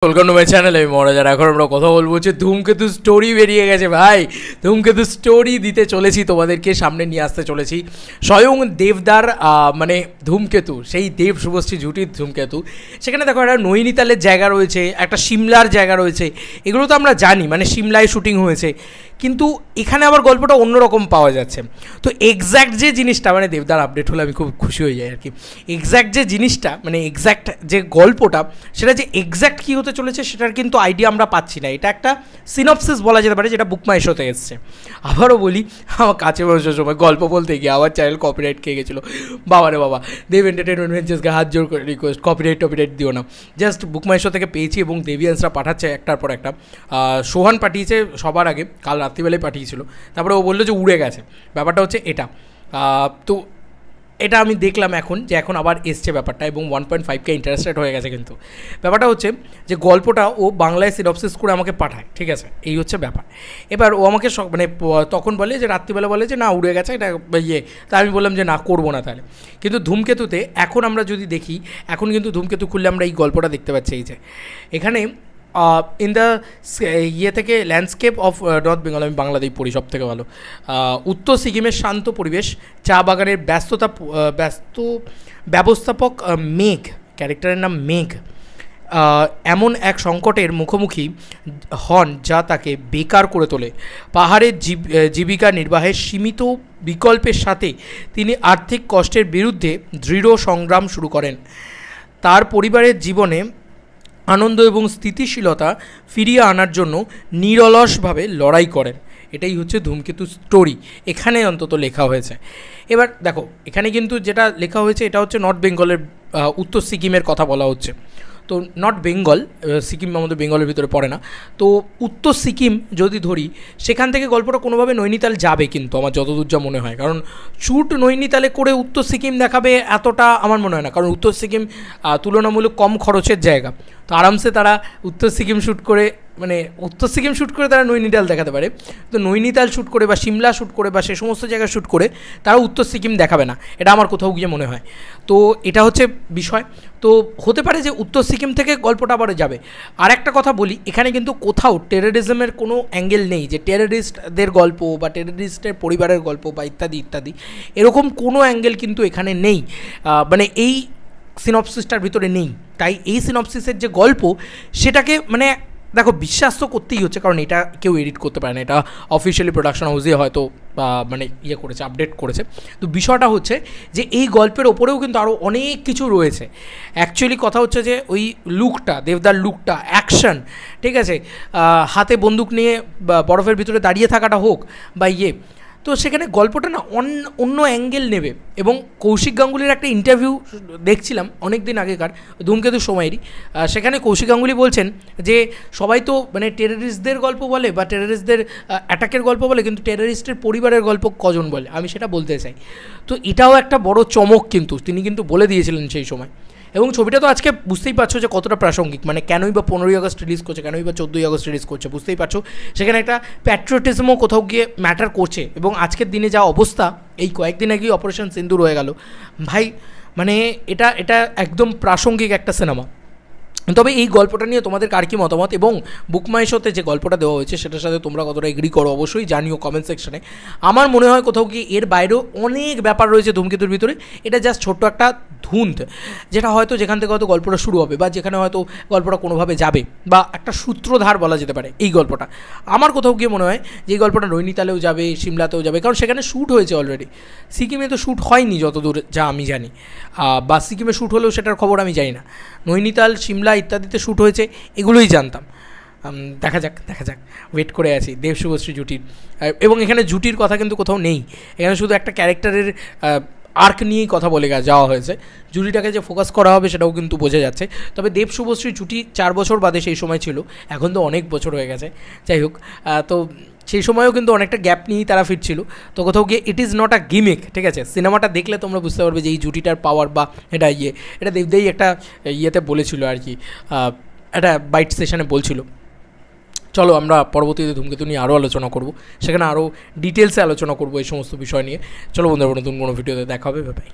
Welcome to my channel. আমি মহারাজার। এখন আমরা কথা বলবো যে ধূমকেতু স্টোরি বেরিয়ে গেছে ভাই। ধূমকেতু স্টোরি দিতে চলেছি, তোমাদেরকে সামনে নিয়ে আসতে চলেছি। স্বয়ং দেবদার মানে ধূমকেতু, সেই দেব শুভশ্রী জুটির ধূমকেতু। সেখানে দেখো একটা নৈনিতালের জায়গা রয়েছে, একটা সিমলার জায়গা রয়েছে, এগুলো তো আমরা জানি, মানে সিমলায় শুটিং হয়েছে। কিন্তু এখানে আবার গল্পটা অন্যরকম পাওয়া যাচ্ছে। তো এক্স্যাক্ট যে জিনিসটা, মানে দেবদার আপডেট হলে আমি খুব খুশি হয়ে যাই আর কি। এক্স্যাক্ট যে জিনিসটা, মানে এক্স্যাক্ট যে গল্পটা, সেটা যে এক্স্যাক্ট কী হতে চলেছে সেটার কিন্তু আইডিয়া আমরা পাচ্ছি না। এটা একটা সিনপসিস বলা যেতে পারে, যেটা বুক মাই শোতে এসছে। আবারও বলি, আমার কাছে বসার সময় গল্প বলতে গিয়ে আমার চ্যানেল কপিরাইট খেয়ে গেছিলো। বাবারে বাবা, দেব এন্টারটেনমেন্ট ভেঞ্চার্সকে হাত জোর করে রিকোয়েস্ট, কপিরাইট দিও না। জাস্ট বুক মাই শো থেকে পেয়েছি এবং দেবিয়ান্সরা পাঠাচ্ছে একটার পর একটা। সোহান পাঠিয়েছে সবার আগে, কাল রাত্রিবেলায় পাঠিয়েছিল। তারপরে ও বললো যে উড়ে গেছে। ব্যাপারটা হচ্ছে এটা। তো এটা আমি দেখলাম এখন, যে এখন আবার এসছে ব্যাপারটা, এবং 1.5K ইন্টারেস্টেড হয়ে গেছে। কিন্তু ব্যাপারটা হচ্ছে যে গল্পটা ও বাংলায় সিনপসিস করে আমাকে পাঠায়, ঠিক আছে? এই হচ্ছে ব্যাপার। এবার ও আমাকে মানে তখন বলে যে রাত্রিবেলা বলে যে না উড়ে গেছে এটা তা আমি বললাম যে না, করবো না তাহলে। কিন্তু ধূমকেতুতে এখন আমরা যদি দেখি, এখন কিন্তু ধূমকেতু খুললে আমরা এই গল্পটা দেখতে পাচ্ছি। এই যে এখানে ইন দ্য থেকে ল্যান্ডস্কেপ অফ নর্থ বেঙ্গল, আমি বাংলাদেশ পড়ি সব থেকে ভালো। উত্তর সিকিমের শান্ত পরিবেশ, চা বাগানের ব্যবস্থাপক মেঘ, ক্যারেক্টারের নাম মেঘ, এমন এক সংকটের মুখোমুখি হন যা তাকে বেকার করে তোলে। পাহাড়ের জীবিকা নির্বাহের সীমিত বিকল্পের সাথে তিনি আর্থিক কষ্টের বিরুদ্ধে দৃঢ় সংগ্রাম শুরু করেন। তার পরিবারের জীবনে আনন্দ এবং স্থিতিশীলতা ফিরিয়ে আনার জন্য নিরলসভাবে লড়াই করেন। এটাই হচ্ছে ধূমকেতু স্টোরি, এখানে অন্তত লেখা হয়েছে। এবার দেখো, এখানে কিন্তু যেটা লেখা হয়েছে এটা হচ্ছে নর্থ বেঙ্গলের, উত্তর সিকিমের কথা বলা হচ্ছে। তো নর্থ বেঙ্গল, সিকিম আমাদের বেঙ্গলের ভিতরে পড়ে না। তো উত্তর সিকিম যদি ধরি, সেখান থেকে গল্পটা কোনোভাবে নৈনিতাল যাবে, কিন্তু আমার যতদূর যা মনে হয়। কারণ শ্যুট নৈনিতালে করে উত্তর সিকিম দেখাবে এতটা আমার মনে হয় না। কারণ উত্তর সিকিম তুলনামূলক কম খরচের জায়গা। তো আরামসে তারা উত্তর সিকিম শ্যুট করে, মানে উত্তর সিকিম শ্যুট করে তারা নৈনিতাল দেখাতে পারে। তো নৈনিতাল শ্যুট করে বা সিমলা শ্যুট করে বা সে সমস্ত জায়গায় শ্যুট করে তারা উত্তর সিকিম দেখাবে না, এটা আমার কোথাও গিয়ে মনে হয়। তো এটা হচ্ছে বিষয়। তো হতে পারে যে উত্তর সিকিম থেকে গল্পটা আবার যাবে। আর একটা কথা বলি, এখানে কিন্তু কোথাও টেররিজমের কোনো অ্যাঙ্গেল নেই, যে টেররিস্টদের গল্প বা টেররিস্টের পরিবারের গল্প বা ইত্যাদি ইত্যাদি, এরকম কোনো অ্যাঙ্গেল কিন্তু এখানে নেই, মানে এই সিনপসিসটার ভিতরে নেই। তাই এই সিনপসিসের যে গল্প, সেটাকে মানে দেখো বিশ্বাস তো করতেই হচ্ছে, কারণ এটা কেউ এডিট করতে পারে না, এটা অফিসিয়ালি প্রোডাকশন হাউসে হয়তো মানে করেছে, আপডেট করেছে। তো বিষয়টা হচ্ছে যে এই গল্পের ওপরেও কিন্তু আরও অনেক কিছু রয়েছে। অ্যাকচুয়ালি কথা হচ্ছে যে ওই লুকটা, দেবদার লুকটা, অ্যাকশন, ঠিক আছে, হাতে বন্দুক নিয়ে বরফের ভিতরে দাঁড়িয়ে থাকাটা হোক বা তো সেখানে গল্পটা না অন্য অ্যাঙ্গেল নেবে। এবং কৌশিক গাঙ্গুলির একটা ইন্টারভিউ দেখছিলাম অনেক দিন আগেকার, ধূমকেতুর সময়েরই। সেখানে কৌশিক গাঙ্গুলি বলছেন যে সবাই তো মানে টেররিস্টদের গল্প বলে বা টেররিস্টদের অ্যাটাকের গল্প বলে, কিন্তু টেররিস্টের পরিবারের গল্প কজন বলে, আমি সেটা বলতে চাই। তো এটাও একটা বড় চমক, কিন্তু তিনি কিন্তু বলে দিয়েছিলেন সেই সময়। এবং ছবিটা তো আজকে বুঝতেই পারছো যে কতটা প্রাসঙ্গিক, মানে কেনই বা 15ই আগস্ট রিলিজ করছে, কেনই বা 14ই আগস্ট রিলিজ করছে, বুঝতেই পারছো সেখানে একটা প্যাট্রিয়টিজমও কোথাও গিয়ে ম্যাটার করছে। এবং আজকের দিনে যা অবস্থা, এই কয়েকদিন আগেই অপারেশন সিন্দুর হয়ে গেল ভাই, মানে এটা একদম প্রাসঙ্গিক একটা সিনেমা। তবে এই গল্পটা নিয়ে তোমাদের কার কী মতামত, এবং বুক মাই শোতে যে গল্পটা দেওয়া হয়েছে সেটার সাথে তোমরা কতটা এগ্রি করো অবশ্যই জানিও কমেন্ট সেকশনে। আমার মনে হয় কোথাও কি এর বাইরেও অনেক ব্যাপার রয়েছে ধূমকেতুর ভিতরে। এটা জাস্ট ছোট্ট একটা ধুঁত, যেটা হয়তো যেখান থেকে হয়তো গল্পটা শুরু হবে, বা যেখানে হয়তো গল্পটা কোনোভাবে যাবে, বা একটা সূত্রধার বলা যেতে পারে এই গল্পটা। আমার কোথাও গিয়ে মনে হয় যে এই গল্পটা নৈনিতালেও যাবে, সিমলাতেও যাবে, কারণ সেখানে শ্যুট হয়েছে অলরেডি। সিকিমে তো শ্যুট হয়নি যতদূর যা আমি জানি, বা সিকিমে শ্যুট হলেও সেটার খবর আমি জানি না। নৈনিতাল, সিমলা ইত্যাদিতে শ্যুট হয়েছে, এগুলোই জানতাম। দেখা যাক, ওয়েট করে আছি দেব শুভশ্রী জুটির। এবং এখানে জুটির কথা কিন্তু কোথাও নেই, এখানে শুধু একটা ক্যারেক্টারের আর্ক নিয়েই কথা বলে যাওয়া হয়েছে। জুটিটাকে যে ফোকাস করা হবে সেটাও কিন্তু বোঝা যাচ্ছে। তবে দেব শুভশ্রী জুটি 4 বছর বাদে সেই সময় ছিল, এখন তো অনেক বছর হয়ে গেছে। যাই হোক, তো সেই সময়ও কিন্তু অনেকটা গ্যাপ নিয়েই তারা ফিরছিল। তো কোথাও গিয়ে it is not a gimmick, ঠিক আছে? সিনেমাটা দেখলে তোমরা বুঝতে পারবে যে এই জুটিটার পাওয়ার, বা এটা দেবদাই একটা বলেছিল আর কি, একটা বাইট সেশনে বলছিল। চলো আমরা পরবর্তীতে ধূমকেতু নিয়ে আরও আলোচনা করব, সেখানে আরও ডিটেলসে আলোচনা করব এই সমস্ত বিষয় নিয়ে। চলো বন্ধুরা, নতুন কোনো ভিডিওতে দেখা হবে, বাই।